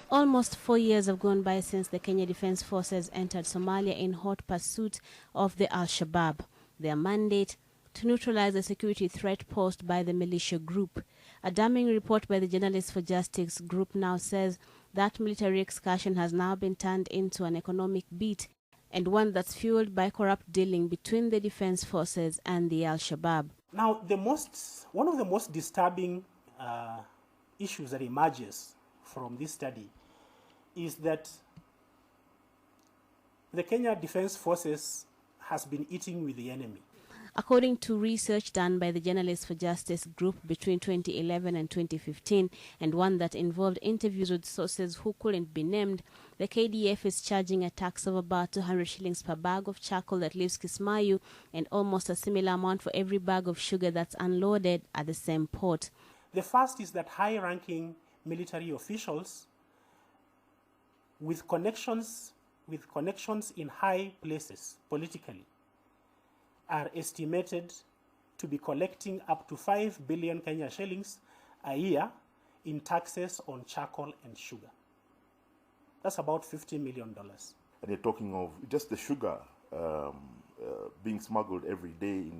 Almost 4 years have gone by since the Kenya Defence Forces entered Somalia in hot pursuit of the Al-Shabaab. Their mandate, to neutralize the security threat posed by the militia group. A damning report by the Journalists for Justice group now says that military excursion has now been turned into an economic beat, and one that's fueled by corrupt dealing between the Defence Forces and the Al-Shabaab. Now, one of the most disturbing issues that emerges from this study is that the Kenya Defence Forces has been eating with the enemy. According to research done by the Journalists for Justice group between 2011 and 2015, and one that involved interviews with sources who couldn't be named, the KDF is charging a tax of about 200 shillings per bag of charcoal that leaves Kismayu, and almost a similar amount for every bag of sugar that's unloaded at the same port. The first is that high-ranking military officials with connections in high places politically are estimated to be collecting up to 5 billion Kenya shillings a year in taxes on charcoal and sugar. That's about $50 million. And you're talking of just the sugar being smuggled every day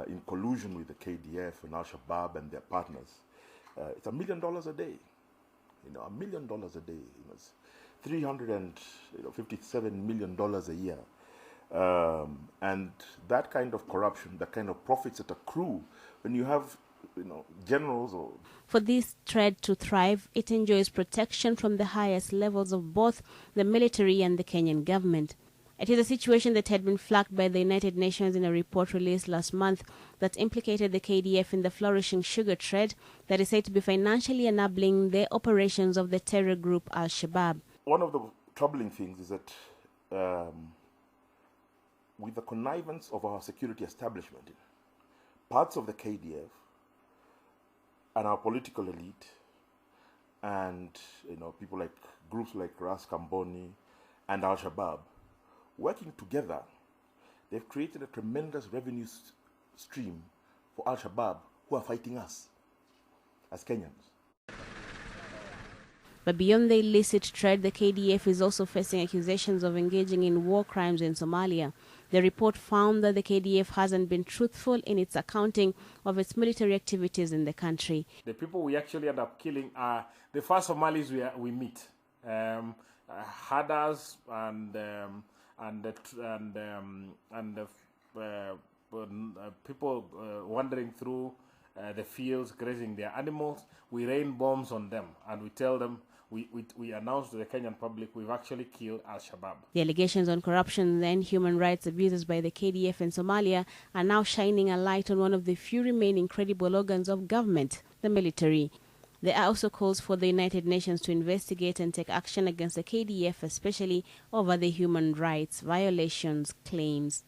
in collusion with the KDF and Al-Shabaab and their partners. It's $1 million a day. $1 million a day. It's $357 million a year. And that kind of corruption, that kind of profits that accrue when you have, generals or... For this thread to thrive, it enjoys protection from the highest levels of both the military and the Kenyan government. It is a situation that had been flagged by the United Nations in a report released last month that implicated the KDF in the flourishing sugar trade that is said to be financially enabling the operations of the terror group Al-Shabaab. One of the troubling things is that with the connivance of our security establishment, parts of the KDF and our political elite and people like groups like Ras Kamboni and Al-Shabaab working together, they've created a tremendous revenue stream for Al-Shabaab, who are fighting us as Kenyans. But beyond the illicit trade, the KDF is also facing accusations of engaging in war crimes in Somalia. The report found that the KDF hasn't been truthful in its accounting of its military activities in the country. The people we actually end up killing are the first Somalis we meet, herders and people wandering through the fields, grazing their animals. We rain bombs on them, and we tell them, we announce to the Kenyan public we've actually killed Al-Shabaab. The allegations on corruption and human rights abuses by the KDF in Somalia are now shining a light on one of the few remaining credible organs of government, the military. There are also calls for the United Nations to investigate and take action against the KDF, especially over the human rights violations claims.